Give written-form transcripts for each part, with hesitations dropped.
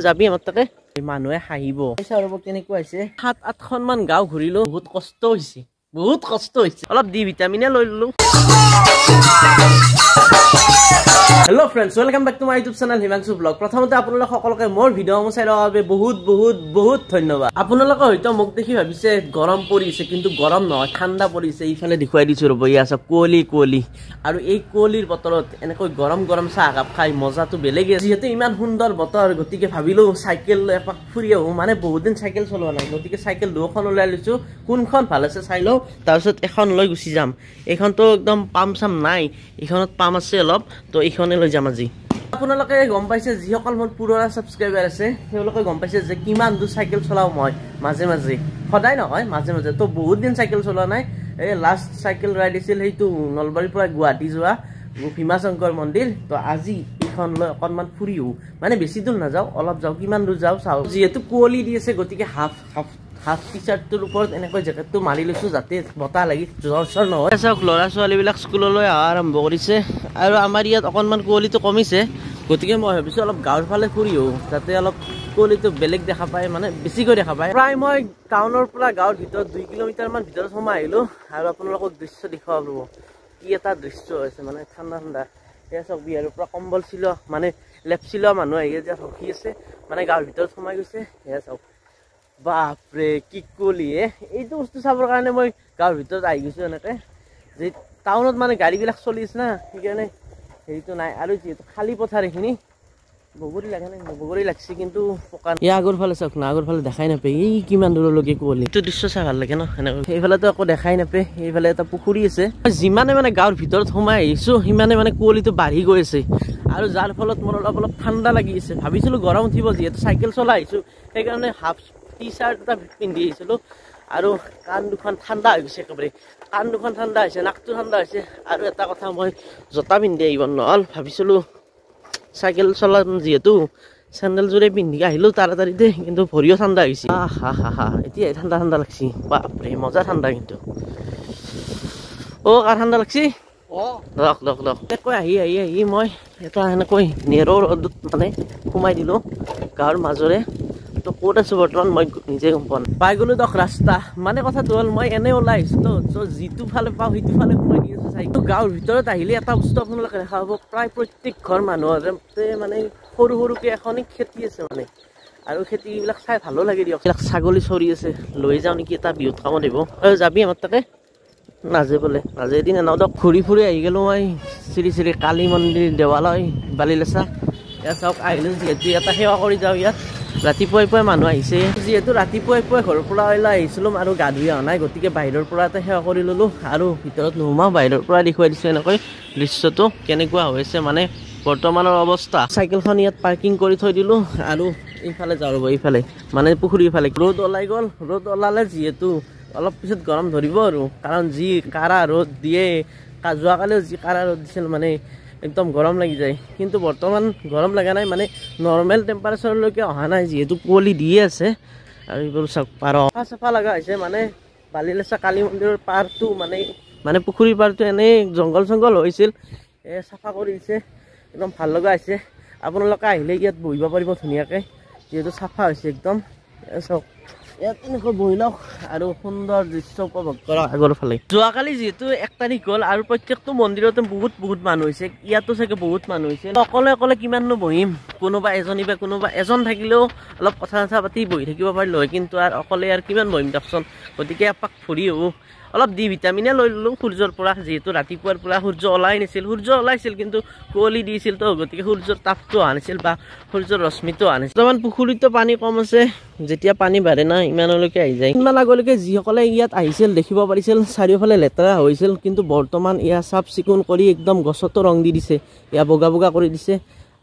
যাবি আমাৰ তাতে মানুহে হাঁহিব কেনেকুৱা হৈছে 7-8খন মান গাঁও ঘূৰিলো বহুত কষ্ট হৈছে অলপ ডি ভিটামিনে লৈ ললো Hello friends, welcome back to my YouTube channel Himanshu Vlog. প্ৰথমতে আপোনালোক সকলোকে মোৰ ভিডিঅ' চাই লওৱাৰ বাবে বহুত ধন্যবাদ। আপোনালোক হয়তো মোক দেখি ভাবিছে গৰম পৰিছে কিন্তু গৰম নহয় ঠাণ্ডা পৰিছে ইফালে দেখুৱাই দিছো ৰব ইয়া আছে কোলি আৰু এই কোলিৰ বতৰত এনেকৈ গৰম চাহ কাপ খাই মজাটো বেলেগ যেহেতু ইমান সুন্দৰ বতৰ গতিকে ভাবিলো সাইকেল এপাক ফুৰি আহো মানে বহুত দিন সাইকেল চলোৱা নাই গতিকে সাইকেল দুখন ওলাই লৈছো কোনখন ভাল আছে চাই লও তাৰপিছত এখন লৈ গুচি যাম এইখনটো একদম পাম চাম নাই এইখনত পাম আছে অলপ তো এইখনে লৈ যাম আজি আপোনালোকে গম পাইছে যিসকল মোৰ পুৰণা সাবস্ক্ৰাইবাৰ আছে তেওঁলোকে গম পাইছে যে কিমান দূৰ সাইকেল চলাও মই মাজে সদায় নহয় মাজে তো বহুত দিন সাইকেল চলোৱা নাই এই লাষ্ট সাইকেল ৰাইড আছিল হেইটো নলবাৰীৰ পৰা গুৱাহাটী যোৱা ভীমাশংকৰ মন্দিৰ তো আজি এখন লৈ অকনমান ফুৰিও মানে বেছি দূৰ নাযাও অলপ যাও কিমান দূৰ যাও চাও যেহেতু কুঁৱলী দি আছে গতিকে হাফ টি-শাৰ্টৰ ওপৰত এনেকৈ জেকেটটো মাৰি লৈছো যাতে বতাহ লাগি জ্বৰ নহয় চাওক ল'ৰা ছোৱালীবিলাক স্কুললৈ অহা আৰম্ভ কৰিছে আৰু আমাৰ ইয়াত অকনমান কুঁৱলীটো কমিছে গতিকে মই ভাবিছো অলপ গাঁৱৰ ফালে ফুৰিও যাতে অলপ কুঁৱলীটো বেলেগ দেখা পায় মানে বেছিকৈ দেখা পায় প্ৰায় মই টাউনৰ পৰা গাঁৱৰ ভিতৰত 2 কিলোমিটাৰ মান ভিতৰত সোমাই আহিলো আৰু আপোনালোকক দৃশ্য দেখুৱাব কি এটা দৃশ্য আছে মানে ঠাণ্ডা এয়া চাওক বিহাৰৰ পৰা কম্বল চিলোৱা মানে লেপচিলোৱা মানুহ আহি যে ৰখি আছে মানে গাঁৱৰ ভিতৰত সোমাই গৈছে এয়া চাওক বাপৰে কি কুঁৱলী এইটো বস্তু চাবৰ কাৰণে মই গাঁৱৰ ভিতৰত আহি গৈছো এনেকে যে টাউনত মানে গাড়ীবিলাক চলি আছে না সেইকাৰণে হেৰিটো নাই আৰু যিহেতু খালী পথাৰ এইখিনি বগৰী লাগছে কিন্তু পকা এই আগৰ ফালে চাওক না আগৰ ফালে দেখাই নাপায় এই কিমান দূৰলৈকে কুঁৱলী এইটো দৃশ্য চাই ভাল লাগে ন এনেকৈ সেইফালেতো একো দেখাই নাপায় এইফালে এটা পুখুৰী আছে যিমানে মানে গাঁৱৰ ভিতৰত সোমাই আহিছো সিমানে মানে কুঁৱলীটো বাঢ়ি গৈ আছে আৰু যাৰ ফলত মোৰ অলপ ঠাণ্ডা লাগি আছে ভাবিছিলো গৰম উঠিব যিহেতু চাইকেল চলাই আহিছো সেইকাৰণে হাফ টি-শাৰ্ট এটা পিন্ধি আহিছিলো আৰু কাণ দুখন ঠাণ্ডা হৈ গৈছে একেবাৰে কাণ দুখন ঠাণ্ডা হৈছে নাকটো ঠাণ্ডা হৈছে আৰু এটা কথা মই জোতা পিন্ধি আহিব নহ'ল ভাবিছিলো চাইকেল চলাম যিহেতু চেণ্ডেলযোৰে পিন্ধি আহিলো তাড়াতাড়িতে কিন্তু ভৰিও ঠাণ্ডা হৈছে এতিয়া ঠাণ্ডা লাগছি বাপৰে মজা ঠাণ্ডা কিন্তু কাৰ ঠাণ্ডা লাগছি লওক এনেকৈ আহি মই এটা এনেকৈ নেৰৰ ৰ'দত মানে সোমাই দিলো গাঁৱৰ মাজৰে তো ক'ত আছো বৰ্তমান মই নিজে গম পোৱা নাই পাই গলো দক ৰাস্তা মানে কথাটো হ'ল মই এনে ওলাই আহিছো তো যিটো ফালে পাওঁ সেইটো ফালে সোমাই দি আছো চাই গাঁৱৰ ভিতৰত আহিলে এটা বস্তু আপোনালোকে দেখা পাব প্ৰায় প্ৰত্যেক ঘৰ মানুহৰে মানে সৰুকে এখনি খেতি আছে মানে আৰু খেতিবিলাক চাই ভালো লাগে দিয়ক ছাগলী চৰি আছে লৈ যাওঁ নেকি এটা বিহুত কামত দিব যাবি আমাৰ তাতে নাজে এদিন এনাও দক ঘূৰি আহি গ'লো মই শ্ৰী কালী মন্দিৰ দেৱালয় বালিলেচা ইয়াত চাওক আহিলো যিহেতু এটা সেৱা কৰি যাওঁ ইয়াত ৰাতিপুৱাই মানুহ আহিছে যিহেতু ৰাতিপুৱাই ঘৰৰ পৰা ওলাই আহিছিলো আৰু গা ধুই অহা নাই গতিকে বাহিৰৰ পৰা এটা সেৱা কৰি ললো আৰু ভিতৰত নোসোমাও বাহিৰৰ পৰা দেখুৱাই দিছো এনেকৈ দৃশ্যটো কেনেকুৱা হৈছে মানে বৰ্তমানৰ অৱস্থা চাইকেলখন ইয়াত পাৰ্কিং কৰি থৈ দিলো আৰু এইফালে যাওঁ ৰ'ব এইফালে মানে পুখুৰীৰ ফালে ৰ'দ ওলাই গ'ল ৰ'দ ওলালে যিহেতু অলপ পিছত গৰম ধৰিব আৰু কাৰণ যি কাৰা ৰ'দ দিয়ে যোৱাকালিও যি কাৰা ৰ'দ দিছিল মানে একদম গৰম লাগি যায় কিন্তু বৰ্তমান গৰম লগা নাই মানে নৰ্মেল টেম্পাৰেচাৰলৈকে অহা নাই যিহেতু কুঁৱলী দিয়ে আছে আৰু এইবোৰ চাওক পাৰ চাফা লগা হৈছে মানে বালিলেচা কালী মন্দিৰৰ পাৰটো মানে পুখুৰীৰ পাৰটো এনেই জংঘল হৈছিল চাফা কৰি দিছে একদম ভাল লগা হৈছে আপোনালোকে আহিলে ইয়াত বহিব পাৰিব ধুনীয়াকৈ যিহেতু চাফা হৈছে একদম চাওক ইয়াত এনেকৈ বহি লওক আৰু সুন্দৰ দৃশ্য উপভোগ কৰক আগৰ ফালে যোৱাকালি যিহেতু 1 তাৰিখ হ'ল আৰু প্ৰত্যেকটো মন্দিৰতে বহুত মানুহ হৈছে ইয়াতো চাগে বহুত মানুহ হৈছে অকলে কিমাননো বহিম কোনোবা এজন থাকিলেও অলপ কথা পাতি বহি থাকিব পাৰিলো হয় কিন্তু আৰু অকলে আৰু কিমান বহিম দিয়কচোন গতিকে এপাক ফুৰি আহো অলপ ডি ভিটামিনে লৈ ললো সূৰ্যৰ পৰা যিহেতু ৰাতিপুৱাৰ পৰা সূৰ্য ওলাইছিল কিন্তু কুঁৱলী দিছিল তো গতিকে সূৰ্যৰ তাপটো অহা নাছিল বা সূৰ্যৰ ৰশ্মিটো অহা নাছিল বৰ্তমান পুখুৰীতো পানী কম আছে যেতিয়া পানী বাঢ়ে না ইমানলৈকে আহি যায় ইমান আগলৈকে যিসকলে ইয়াত আহিছিল দেখিব পাৰিছিল চাৰিওফালে লেতেৰা হৈছিল কিন্তু বৰ্তমান ইয়াত চাফ চিকুণ কৰি একদম গছতো ৰং দি দিছে ইয়াত বগা কৰি দিছে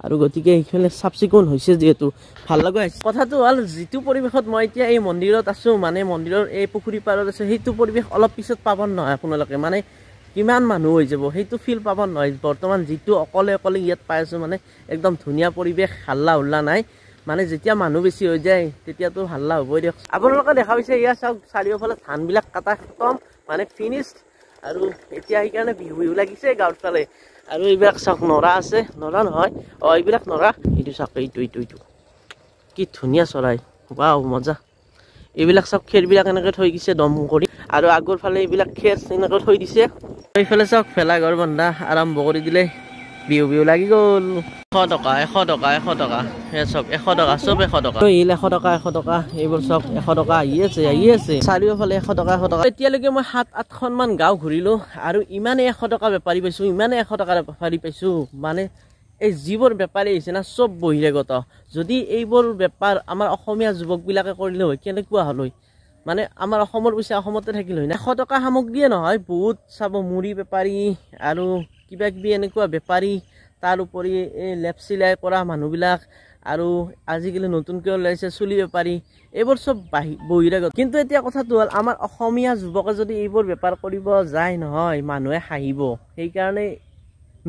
আৰু গতিকে এইফালে চাফ চিকুণ হৈছে যিহেতু ভাল লগা হৈছে কথাটো হ'ল যিটো পৰিৱেশত মই এতিয়া এই মন্দিৰত আছো মানে মন্দিৰৰ এই পুখুৰী পাৰত আছো সেইটো পৰিৱেশ অলপ পিছত পাব নহয় আপোনালোকে মানে কিমান মানুহ হৈ যাব সেইটো ফিল পাব নহয় বৰ্তমান যিটো অকলে ইয়াত পাই আছো মানে একদম ধুনীয়া পৰিৱেশ হাল্লা নাই মানে যেতিয়া মানুহ বেছি হৈ যায় তেতিয়াতো হাল্লা হ'বই দিয়ক আপোনালোকে দেখা পাইছে ইয়াত চাওক চাৰিওফালে ধানবিলাক কাটা খতম মানে ফিনিশ্ড আৰু এতিয়া সেইকাৰণে বিহু লাগিছে গাঁৱৰ ফালে আৰু এইবিলাক চাওক নৰা আছে নৰা নহয় এইবিলাক নৰা এইটো চাওক এইটো কি ধুনীয়া চৰাই ৱাও মজা এইবিলাক চাওক খেৰবিলাক এনেকৈ থৈ দিছে দম কৰি আৰু আগৰ ফালে এইবিলাক খেৰ এনেকৈ থৈ দিছে এইফালে চাওক ভেলাঘৰ বন্ধা আৰম্ভ কৰি দিলে বিহু লাগি গ'ল 100 টকা এয়া চাওক 100 টকা চব 100 টকা ইল 100 টকা এইবোৰ চব 100 টকা আহি আছে চাৰিওফালে 100 টকা এতিয়ালৈকে মই 7-8খন মান গাঁও ঘূৰিলো আৰু ইমানে 100 টকা বেপাৰী পাইছো ইমানে 100 টকা বেপাৰী পাইছো মানে এই যিবোৰ বেপাৰী আছে না চব বহিৰাগত যদি এইবোৰ বেপাৰ আমাৰ অসমীয়া যুৱকবিলাকে কৰিলে হয় কেনেকুৱা হ'ল হয় মানে আমাৰ অসমৰ পইচা অসমতে থাকিল হয় না 100 টকা সামগ্ৰীয়ে নহয় বহুত চাব মুড়ি বেপাৰী আৰু কিবা কিবি এনেকুৱা বেপাৰী তাৰ উপৰি এই লেপ চিলাই কৰা মানুহবিলাক আৰু আজিকালি নতুনকৈ ওলাইছে চুলি বেপাৰী এইবোৰ চব বহিৰাগত কিন্তু এতিয়া কথাটো হ'ল আমাৰ অসমীয়া যুৱকে যদি এইবোৰ বেপাৰ কৰিব যায় নহয় মানুহে হাঁহিব সেইকাৰণে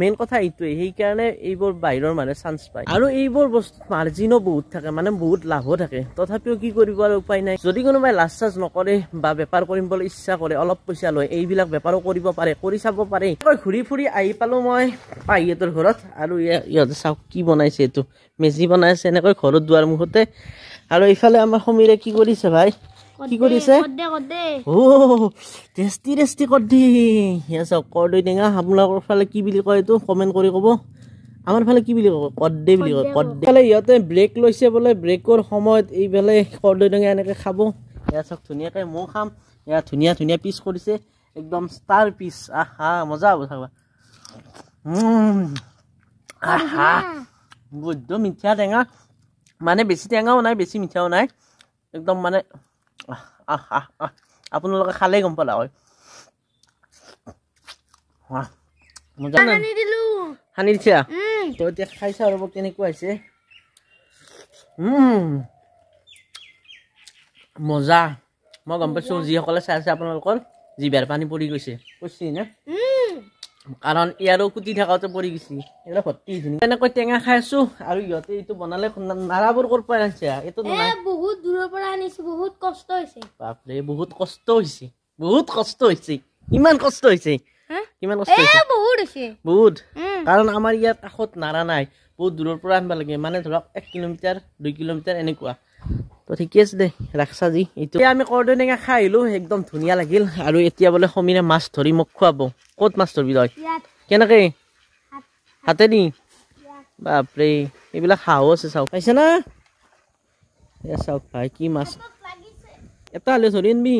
মেইন কথা এইটোৱে সেইকাৰণে এইবোৰ বাহিৰৰ মানুহে চান্স পায় আৰু এইবোৰ বস্তু মাৰ্জিনো বহুত থাকে মানে বহুত লাভো থাকে তথাপিও কি কৰিব আৰু উপায় নাই যদি কোনোবাই লাজ চাজ নকৰে বা বেপাৰ কৰিবলৈ ইচ্ছা কৰে অলপ পইচা লয় এইবিলাক বেপাৰো কৰিব পাৰে কৰি চাব পাৰে ঘূৰি ফুৰি আহি পালো মই পাহিহঁতৰ ঘৰত আৰু ইহঁতে চাওক কি বনাইছে এইটো মেজি বনাইছে এনেকৈ ঘৰত দুৱাৰ মুখতে আৰু এইফালে আমাৰ সমীৰে কি কৰিছে ভাই কি কৰিছে ও টেষ্টি কৰ্দি ইয়া চাওক কৰ্দৈ টেঙা আপোনালোকৰ ফালে কি বুলি কয় এইটো কমেণ্ট কৰি ক'ব আমাৰ ফালে কি বুলি কয় কৰ্দে বুলি কয় কৰ্দে ফালে ইহঁতে ব্ৰেক লৈছে বোলে ব্ৰেকৰ সময়ত এইফালে কৰ্দৈ টেঙা এনেকৈ খাব ইয়া চাওক ধুনীয়াকৈ মৌ খাম ইয়া ধুনীয়া পিচ কৰিছে একদম ষ্টাৰ পিচ আহা মজা হ'ব চাবা আহা বৈদ্য মিঠা টেঙা মানে বেছি টেঙাও নাই বেছি মিঠাও নাই একদম মানে আপোনালোকে খালেই গম পালা হয় সানি দিছা তো এতিয়া খাইছা ৰ'ব কেনেকুৱা হৈছে মজা মই গম পাইছোঁ যিসকলে চাই আছে আপোনালোকৰ জিভাৰ পানী পৰি গৈছে কৈছে না কাৰণ ইয়াৰো কুটি থাকাতে পৰি গৈছে এইটো ভৰ্তি এনেকৈ টেঙা খাই আছো আৰু ইহঁতে এইটো বনালে নাৰাবোৰ ক'ৰ পৰা আনিছে এইটো বহুত দূৰৰ পৰা আনিছো বহুত কষ্ট হৈছে বাপৰে বহুত কষ্ট হৈছে ইমান কষ্ট হৈছে কিমান কষ্ট হৈছে বহুত কাৰণ আমাৰ ইয়াত কাষত নাৰা নাই বহুত দূৰৰ পৰা আনিব লাগে মানে ধৰক 1 কিলোমিটাৰ 2 কিলোমিটাৰ এনেকুৱা তো ঠিকে আছে দে ৰাখছা জি এইটো আমি কৰ্দৈ টেঙা খাই আহিলো একদম ধুনীয়া লাগিল আৰু এতিয়া বোলে সমীৰে মাছ ধৰি মোক খুৱাব ক'ত মাছ ধৰিবি তই কেনেকে হাতেদি বাপৰে এইবিলাক হাঁহো আছে চাওক পাইছে না এয়া চাওক ভাই কি মাছ এটা হ'লে ধৰি আনবি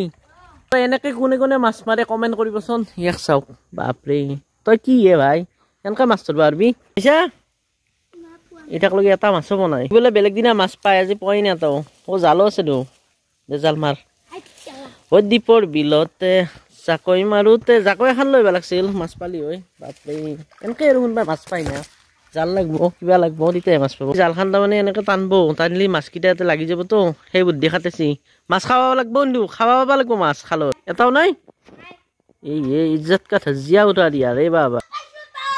এনেকে কোনে মাছ মাৰে কমেণ্ট কৰিবচোন ইয়াক চাওক বাপৰে তই কি হে ভাই এনেকৈ মাছ ধৰিব পাৰিবি পাইছা এটাকলৈকে এটা মাছো বনাই বোলে বেলেগ দিনা মাছ পায় আজি পোৱাই নাই তও জালো আছে তো জাল মাৰ দ্বীপৰ বিলতে জাকৈ মাৰোতে জাকৈ এখন লৈ লাগিছিল মাছ পালি হয় বাপৰে এনেকৈ আৰু কোনোবাই মাছ পাই না জাল লাগব কিবা লাগব তেতিয়াহে মাছ পাব জালখন তাৰমানে এনেকৈ টানব টানিলে মাছকেইটা ইয়াতে লাগি যাবতো সেই বুদ্ধি খাটেছি মাছ খাব লাগব কিন্তু খাব পাব লাগব মাছ খালো এটাও নাই এই ইজ্জত কা ধজিয়া উঠা দিয়া ৰে বাবা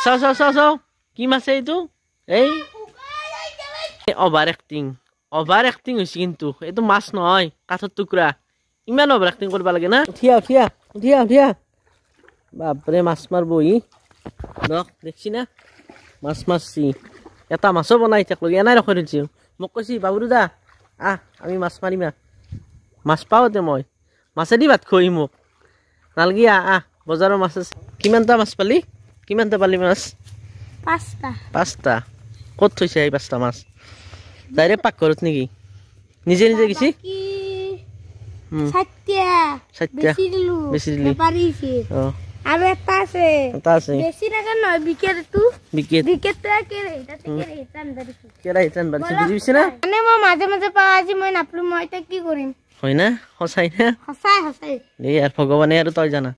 চাও কি মাছ এইটো এই অভাৰ এক্টিং হৈছে কিন্তু এইটো মাছ নহয় কাঠৰ টুকুৰা ইমান অভাৰ এক্টিং কৰিব লাগে না উঠিয়া বাপৰে মাছ মাৰবহি দেখছি না মাছ মাৰছি এটা মাছো বনাই থাকলগি এনাই ৰখাই থৈছো মোক কৈছি বাবুৰু দা আমি মাছ মাৰিম মাছ পাওঁতে মই মাছেদি ভাত খুৱাই মোক নালগি বজাৰৰ মাছ আছে কিমানটা মাছ পালি মাছ 5টা ক'ত থৈছে এই 5টা মাছ ডাইৰেক্ট পাকঘৰত নেকি নিজে গেছি বেছি দিলি আৰু এটা আছে বেছি টাকা নহয় বুজি না মানে মই মাজে পাওঁ আজি মই নাপলো মই এটা কি কৰিম হয় না সঁচাই না সঁচাই এই আৰু ভগৱানে আৰু তই জানা